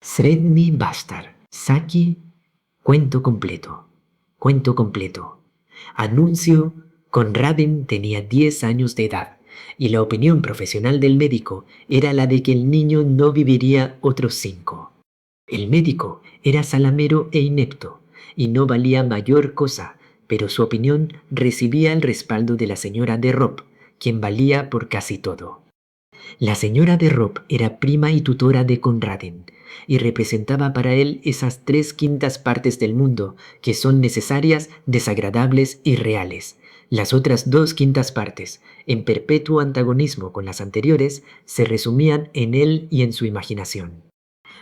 Sredni Bastard. Saki. Cuento completo. Cuento completo. Anuncio. Conradin tenía 10 años de edad y la opinión profesional del médico era la de que el niño no viviría otros 5. El médico era salamero e inepto y no valía mayor cosa, pero su opinión recibía el respaldo de la señora de Ropp, quien valía por casi todo. La señora de Ropp era prima y tutora de Conradin y representaba para él esas 3/5 partes del mundo que son necesarias, desagradables y reales. Las otras 2/5 partes, en perpetuo antagonismo con las anteriores, se resumían en él y en su imaginación.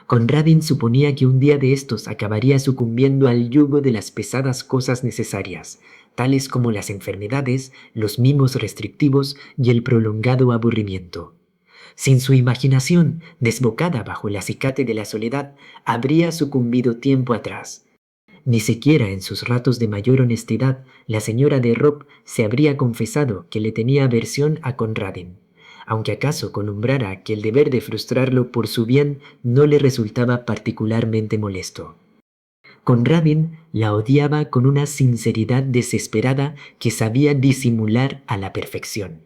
Conradin suponía que un día de estos acabaría sucumbiendo al yugo de las pesadas cosas necesarias, tales como las enfermedades, los mimos restrictivos y el prolongado aburrimiento. Sin su imaginación, desbocada bajo el acicate de la soledad, habría sucumbido tiempo atrás. Ni siquiera en sus ratos de mayor honestidad, la señora de Ropp se habría confesado que le tenía aversión a Conradin, aunque acaso columbrara que el deber de frustrarlo por su bien no le resultaba particularmente molesto. Conradin la odiaba con una sinceridad desesperada que sabía disimular a la perfección.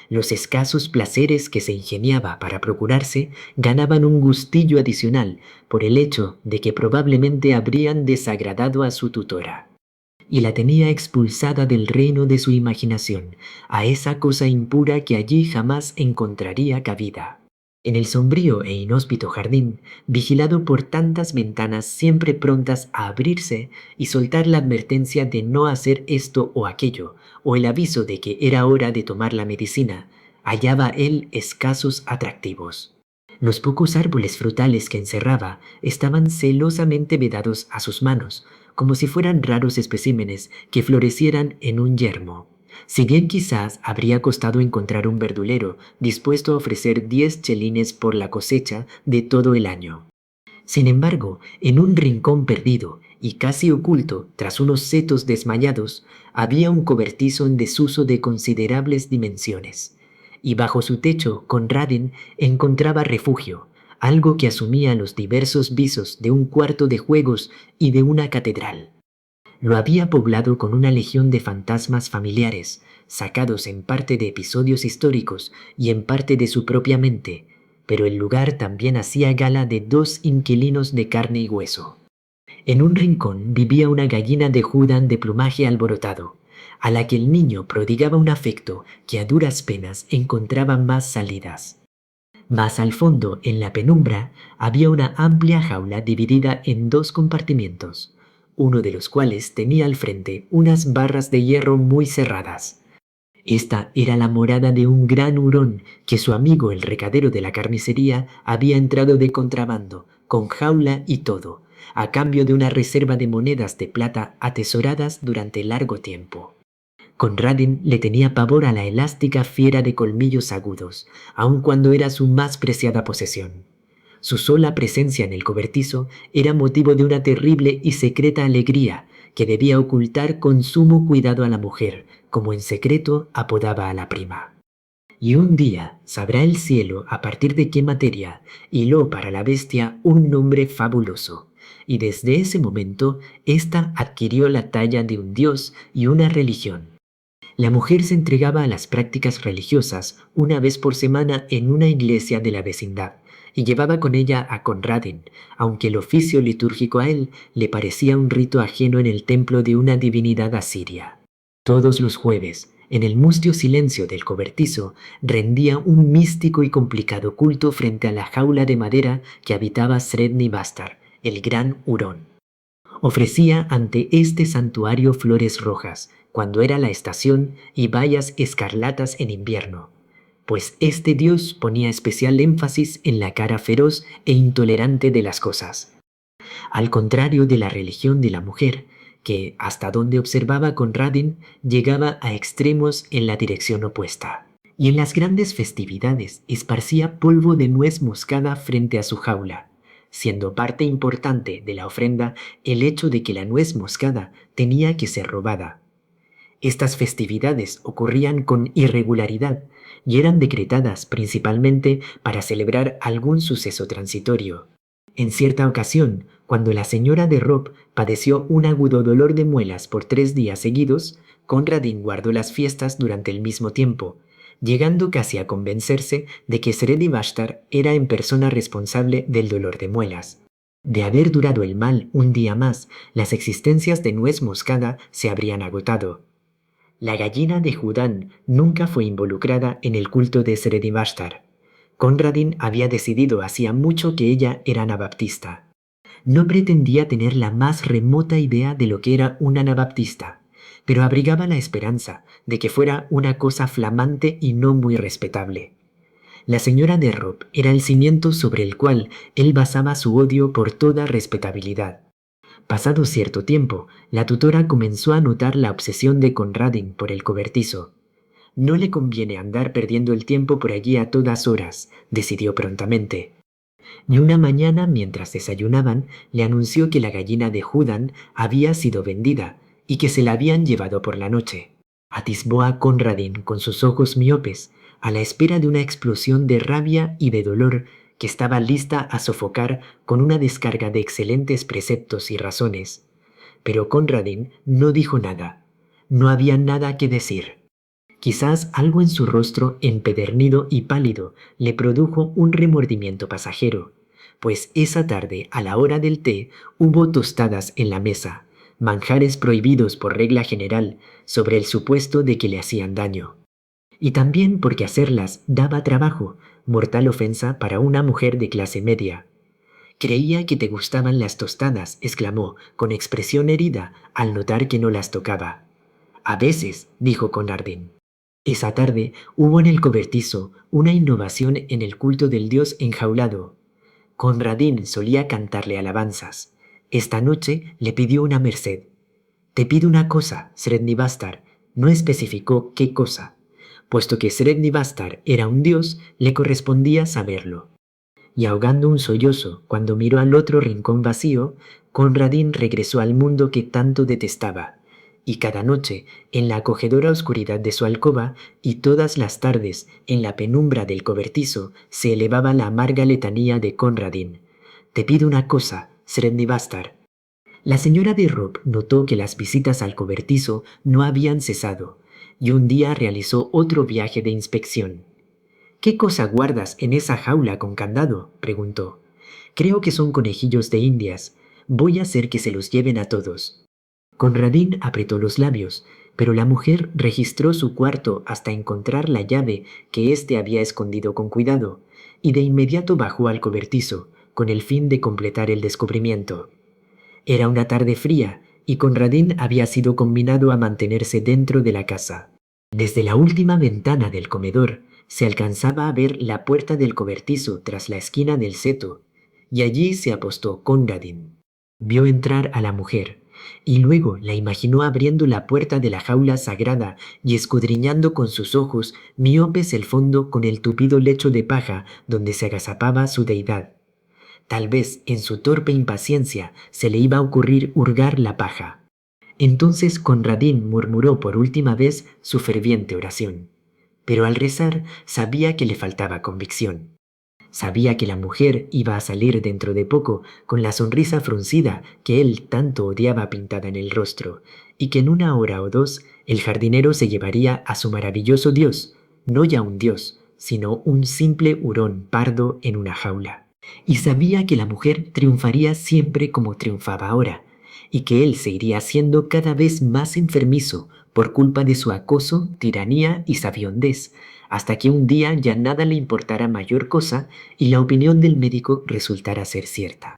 Los escasos placeres que se ingeniaba para procurarse ganaban un gustillo adicional por el hecho de que probablemente habrían desagradado a su tutora. Y la tenía expulsada del reino de su imaginación, a esa cosa impura que allí jamás encontraría cabida. En el sombrío e inhóspito jardín, vigilado por tantas ventanas siempre prontas a abrirse y soltar la advertencia de no hacer esto o aquello, o el aviso de que era hora de tomar la medicina, hallaba él escasos atractivos. Los pocos árboles frutales que encerraba estaban celosamente vedados a sus manos, como si fueran raros especímenes que florecieran en un yermo. Si bien quizás habría costado encontrar un verdulero dispuesto a ofrecer 10 chelines por la cosecha de todo el año. Sin embargo, en un rincón perdido y casi oculto tras unos setos desmayados, había un cobertizo en desuso de considerables dimensiones. Y bajo su techo, Conradin encontraba refugio, algo que asumía los diversos visos de un cuarto de juegos y de una catedral. Lo había poblado con una legión de fantasmas familiares, sacados en parte de episodios históricos y en parte de su propia mente, pero el lugar también hacía gala de 2 inquilinos de carne y hueso. En un rincón vivía una gallina de Judán de plumaje alborotado, a la que el niño prodigaba un afecto que a duras penas encontraba más salidas. Más al fondo, en la penumbra, había una amplia jaula dividida en 2 compartimientos, uno de los cuales tenía al frente unas barras de hierro muy cerradas. Esta era la morada de un gran hurón que su amigo el recadero de la carnicería había entrado de contrabando, con jaula y todo, a cambio de una reserva de monedas de plata atesoradas durante largo tiempo. Conradin le tenía pavor a la elástica fiera de colmillos agudos, aun cuando era su más preciada posesión. Su sola presencia en el cobertizo era motivo de una terrible y secreta alegría que debía ocultar con sumo cuidado a la mujer, como en secreto apodaba a la prima. Y un día sabrá el cielo a partir de qué materia hiló para la bestia un nombre fabuloso, y desde ese momento ésta adquirió la talla de un dios y una religión. La mujer se entregaba a las prácticas religiosas una vez por semana en una iglesia de la vecindad y llevaba con ella a Conradin, aunque el oficio litúrgico a él le parecía un rito ajeno en el templo de una divinidad asiria. Todos los jueves, en el mustio silencio del cobertizo, rendía un místico y complicado culto frente a la jaula de madera que habitaba Sredni Bastard, el gran hurón. Ofrecía ante este santuario flores rojas, cuando era la estación, y bayas escarlatas en invierno, pues este dios ponía especial énfasis en la cara feroz e intolerante de las cosas. Al contrario de la religión de la mujer, que, hasta donde observaba Conradin, llegaba a extremos en la dirección opuesta. Y en las grandes festividades esparcía polvo de nuez moscada frente a su jaula, siendo parte importante de la ofrenda el hecho de que la nuez moscada tenía que ser robada. Estas festividades ocurrían con irregularidad y eran decretadas principalmente para celebrar algún suceso transitorio. En cierta ocasión, cuando la señora de Rob padeció un agudo dolor de muelas por 3 días seguidos, Conradin guardó las fiestas durante el mismo tiempo, llegando casi a convencerse de que Sredi Vashtar era en persona responsable del dolor de muelas. De haber durado el mal un día más, las existencias de nuez moscada se habrían agotado. La gallina de Judán nunca fue involucrada en el culto de Sredi Vashtar. Conradin había decidido hacía mucho que ella era anabaptista. No pretendía tener la más remota idea de lo que era un anabaptista, pero abrigaba la esperanza de que fuera una cosa flamante y no muy respetable. La señora de Rob era el cimiento sobre el cual él basaba su odio por toda respetabilidad. Pasado cierto tiempo, la tutora comenzó a notar la obsesión de Conradin por el cobertizo. No le conviene andar perdiendo el tiempo por allí a todas horas, decidió prontamente. Y una mañana, mientras desayunaban, le anunció que la gallina de Judán había sido vendida y que se la habían llevado por la noche. Atisbó a Conradin con sus ojos miopes, a la espera de una explosión de rabia y de dolor que estaba lista a sofocar con una descarga de excelentes preceptos y razones. Pero Conradin no dijo nada. No había nada que decir. Quizás algo en su rostro empedernido y pálido le produjo un remordimiento pasajero, pues esa tarde, a la hora del té, hubo tostadas en la mesa, manjares prohibidos por regla general sobre el supuesto de que le hacían daño. Y también porque hacerlas daba trabajo, mortal ofensa para una mujer de clase media. Creía que te gustaban las tostadas, exclamó, con expresión herida, al notar que no las tocaba. A veces, dijo Conradin. Esa tarde hubo en el cobertizo una innovación en el culto del dios enjaulado. Conradin solía cantarle alabanzas. Esta noche le pidió una merced. Te pido una cosa, Srednivastar. No especificó qué cosa. Puesto que Srednivastar era un dios, le correspondía saberlo. Y ahogando un sollozo cuando miró al otro rincón vacío, Conradin regresó al mundo que tanto detestaba. Y cada noche, en la acogedora oscuridad de su alcoba, y todas las tardes, en la penumbra del cobertizo, se elevaba la amarga letanía de Conradin. Te pido una cosa, Srednivastar. La señora de Rob notó que las visitas al cobertizo no habían cesado, y un día realizó otro viaje de inspección. ¿Qué cosa guardas en esa jaula con candado?, preguntó. Creo que son conejillos de Indias. Voy a hacer que se los lleven a todos. Conradin apretó los labios, pero la mujer registró su cuarto hasta encontrar la llave que éste había escondido con cuidado, y de inmediato bajó al cobertizo, con el fin de completar el descubrimiento. Era una tarde fría, y Conradin había sido combinado a mantenerse dentro de la casa. Desde la última ventana del comedor se alcanzaba a ver la puerta del cobertizo tras la esquina del seto, y allí se apostó Conradin. Vio entrar a la mujer, y luego la imaginó abriendo la puerta de la jaula sagrada y escudriñando con sus ojos miopes el fondo con el tupido lecho de paja donde se agazapaba su deidad. Tal vez en su torpe impaciencia se le iba a ocurrir hurgar la paja. Entonces Conradin murmuró por última vez su ferviente oración. Pero al rezar sabía que le faltaba convicción. Sabía que la mujer iba a salir dentro de poco con la sonrisa fruncida que él tanto odiaba pintada en el rostro, y que en 1 hora o 2 el jardinero se llevaría a su maravilloso dios, no ya un dios, sino un simple hurón pardo en una jaula. Y sabía que la mujer triunfaría siempre como triunfaba ahora, y que él se iría haciendo cada vez más enfermizo por culpa de su acoso, tiranía y sabiondez, hasta que un día ya nada le importara mayor cosa y la opinión del médico resultara ser cierta.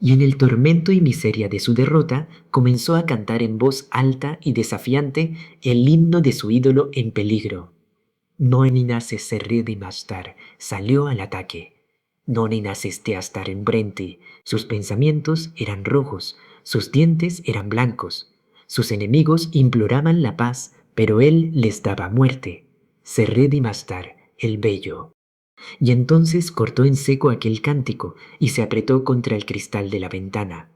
Y en el tormento y miseria de su derrota, comenzó a cantar en voz alta y desafiante el himno de su ídolo en peligro. Noeninas Srednivastar salió al ataque. Noeninas Steastar en Brenti. Sus pensamientos eran rojos, sus dientes eran blancos. Sus enemigos imploraban la paz, pero él les daba muerte. Srednivastar, el bello. Y entonces cortó en seco aquel cántico y se apretó contra el cristal de la ventana.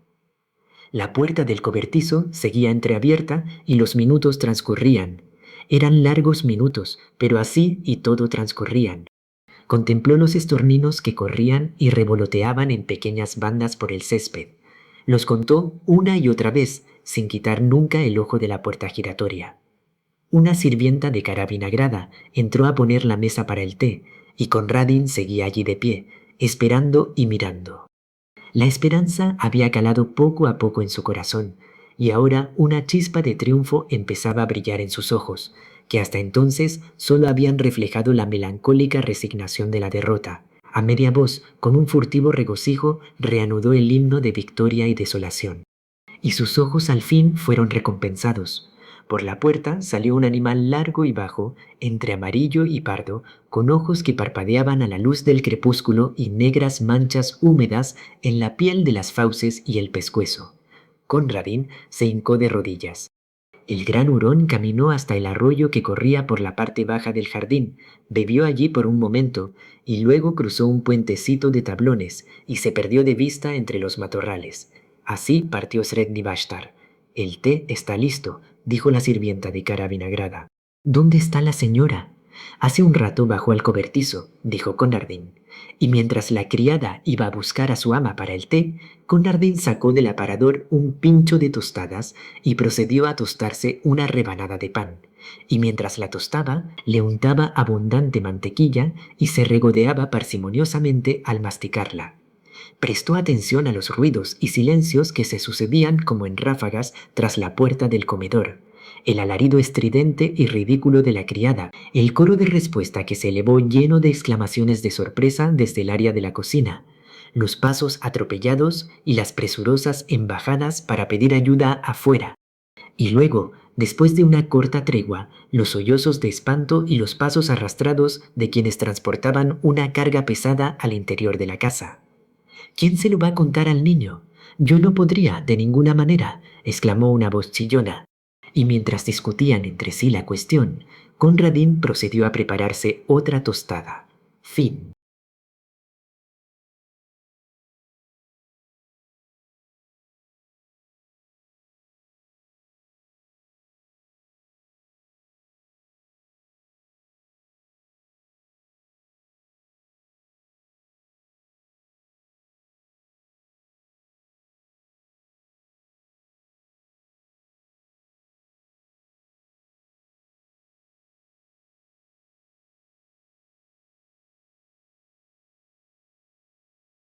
La puerta del cobertizo seguía entreabierta y los minutos transcurrían. Eran largos minutos, pero así y todo transcurrían. Contempló los estorninos que corrían y revoloteaban en pequeñas bandas por el césped. Los contó una y otra vez, sin quitar nunca el ojo de la puerta giratoria. Una sirvienta de cara vinagrada entró a poner la mesa para el té, y Conradin seguía allí de pie, esperando y mirando. La esperanza había calado poco a poco en su corazón, y ahora una chispa de triunfo empezaba a brillar en sus ojos, que hasta entonces solo habían reflejado la melancólica resignación de la derrota. A media voz, con un furtivo regocijo, reanudó el himno de victoria y desolación. Y sus ojos al fin fueron recompensados. Por la puerta salió un animal largo y bajo, entre amarillo y pardo, con ojos que parpadeaban a la luz del crepúsculo y negras manchas húmedas en la piel de las fauces y el pescuezo. Conradin se hincó de rodillas. El gran hurón caminó hasta el arroyo que corría por la parte baja del jardín, bebió allí por un momento y luego cruzó un puentecito de tablones y se perdió de vista entre los matorrales. Así partió Sredni Vashtar. «El té está listo», dijo la sirvienta de cara vinagrada. «¿Dónde está la señora?» «Hace un rato bajó al cobertizo», dijo Conradin. Y mientras la criada iba a buscar a su ama para el té, Conradin sacó del aparador un pincho de tostadas y procedió a tostarse una rebanada de pan. Y mientras la tostaba, le untaba abundante mantequilla y se regodeaba parsimoniosamente al masticarla. Prestó atención a los ruidos y silencios que se sucedían como en ráfagas tras la puerta del comedor. El alarido estridente y ridículo de la criada, el coro de respuesta que se elevó lleno de exclamaciones de sorpresa desde el área de la cocina, los pasos atropellados y las presurosas embajadas para pedir ayuda afuera. Y luego, después de una corta tregua, los sollozos de espanto y los pasos arrastrados de quienes transportaban una carga pesada al interior de la casa. «¿Quién se lo va a contar al niño? Yo no podría, de ninguna manera», exclamó una voz chillona. Y mientras discutían entre sí la cuestión, Conradin procedió a prepararse otra tostada. Fin.